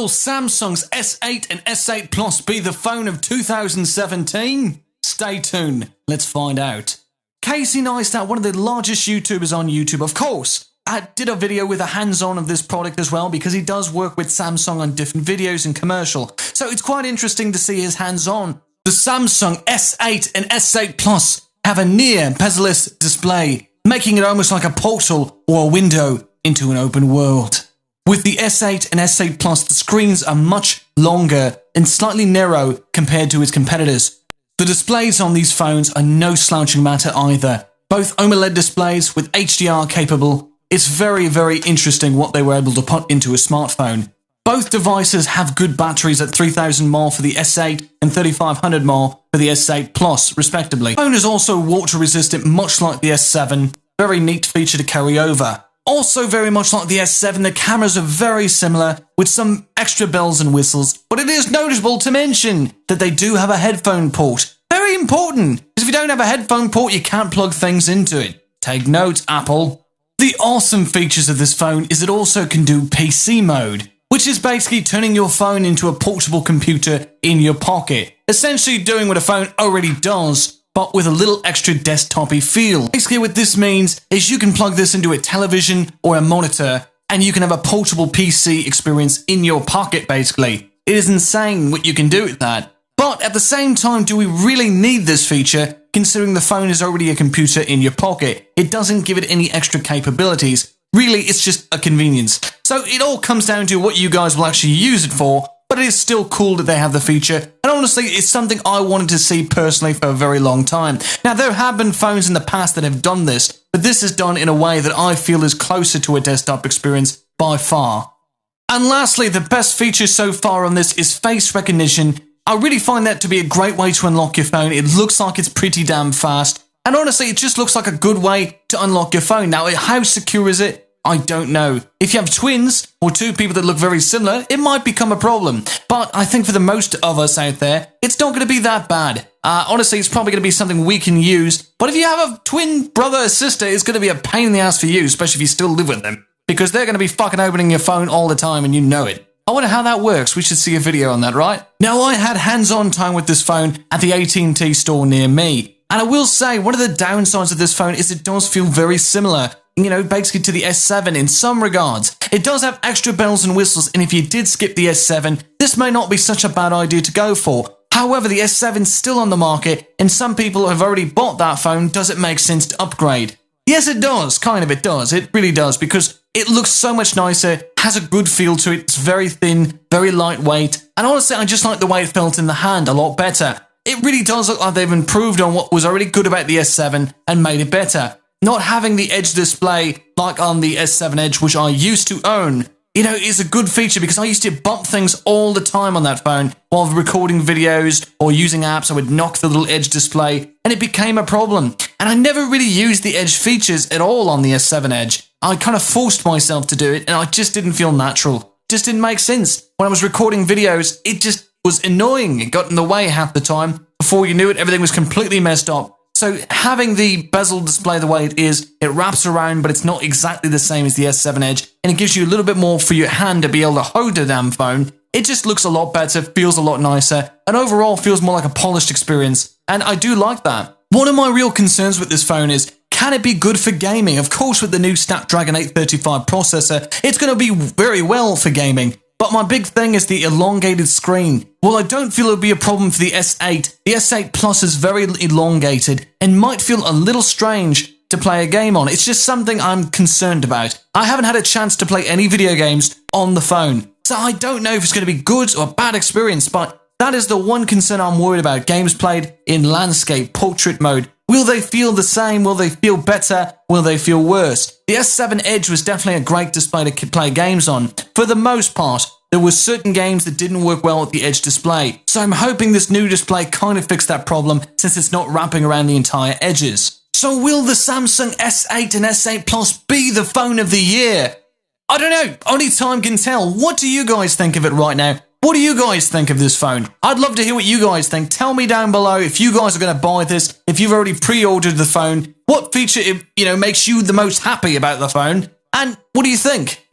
Samsung's S8 and S8 Plus be the phone of 2017? Stay tuned, let's find out. Casey Neistat, one of the largest YouTubers on YouTube, of course, did a video with a hands-on of this product as well because he does work with Samsung on different videos and commercial. So it's quite interesting to see his hands-on. The Samsung S8 and S8 Plus have a near bezel-less display, making it almost like a portal or a window into an open world. With the S8 and S8 Plus, the screens are much longer and slightly narrow compared to its competitors. The displays on these phones are no slouching matter either. Both AMOLED displays with HDR capable. It's very, very interesting what they were able to put into a smartphone. Both devices have good batteries at 3000 mAh for the S8 and 3500 mAh for the S8 Plus, respectively. The phone is also water resistant, much like the S7. Very neat feature to carry over. Also very much like the S7, the cameras are very similar with some extra bells and whistles, but it is notable to mention that they do have a headphone port. Very important, because if you don't have a headphone port, you can't plug things into it. Take note, Apple. The awesome features of this phone is it also can do PC mode, which is basically turning your phone into a portable computer in your pocket. Essentially doing what a phone already does, but with a little extra desktop-y feel. Basically what this means is you can plug this into a television or a monitor and you can have a portable PC experience in your pocket, basically. It is insane what you can do with that. But at the same time, do we really need this feature, considering the phone is already a computer in your pocket? It doesn't give it any extra capabilities. Really, it's just a convenience. So it all comes down to what you guys will actually use it for, but it is still cool that they have the feature, and honestly, it's something I wanted to see personally for a very long time. Now, there have been phones in the past that have done this, but this is done in a way that I feel is closer to a desktop experience by far. And lastly, the best feature so far on this is face recognition. I really find that to be a great way to unlock your phone. It looks like it's pretty damn fast, and honestly, it just looks like a good way to unlock your phone. Now, how secure is it? I don't know. If you have twins, or two people that look very similar, it might become a problem. But I think for the most of us out there, it's not going to be that bad. Honestly, it's probably going to be something we can use. But if you have a twin brother or sister, it's going to be a pain in the ass for you, especially if you still live with them. Because they're going to be fucking opening your phone all the time and you know it. I wonder how that works. We should see a video on that, right? Now, I had hands-on time with this phone at the AT&T store near me. And I will say, one of the downsides of this phone is it does feel very similar, basically to the S7 in some regards. It does have extra bells and whistles, and if you did skip the S7, this may not be such a bad idea to go for. However, the S7's still on the market, and some people have already bought that phone. Does it make sense to upgrade? Yes, it does. Kind of, it does. It really does, because it looks so much nicer, has a good feel to it, it's very thin, very lightweight, and honestly, I just like the way it felt in the hand a lot better. It really does look like they've improved on what was already good about the S7 and made it better. Not having the Edge display like on the S7 Edge, which I used to own, is a good feature because I used to bump things all the time on that phone while recording videos or using apps. I would knock the little Edge display and it became a problem. And I never really used the Edge features at all on the S7 Edge. I kind of forced myself to do it and I just didn't feel natural. Just didn't make sense. When I was recording videos, it just was annoying. It got in the way half the time. Before you knew it, everything was completely messed up. So having the bezel display the way it is, it wraps around, but it's not exactly the same as the S7 Edge, and it gives you a little bit more for your hand to be able to hold the damn phone. It just looks a lot better, feels a lot nicer, and overall feels more like a polished experience, and I do like that. One of my real concerns with this phone is, can it be good for gaming? Of course, with the new Snapdragon 835 processor, it's going to be very well for gaming. But my big thing is the elongated screen. Well, I don't feel it would be a problem for the S8. The S8 Plus is very elongated and might feel a little strange to play a game on. It's just something I'm concerned about. I haven't had a chance to play any video games on the phone, so I don't know if it's going to be good or a bad experience, but that is the one concern I'm worried about. Games played in landscape, portrait mode. Will they feel the same? Will they feel better? Will they feel worse? The S7 Edge was definitely a great display to play games on. For the most part, there were certain games that didn't work well with the Edge display. So I'm hoping this new display kind of fixed that problem since it's not wrapping around the entire edges. So will the Samsung S8 and S8 Plus be the phone of the year? I don't know. Only time can tell. What do you guys think of it right now? What do you guys think of this phone? I'd love to hear what you guys think. Tell me down below if you guys are going to buy this, if you've already pre-ordered the phone, what feature, makes you the most happy about the phone, and what do you think?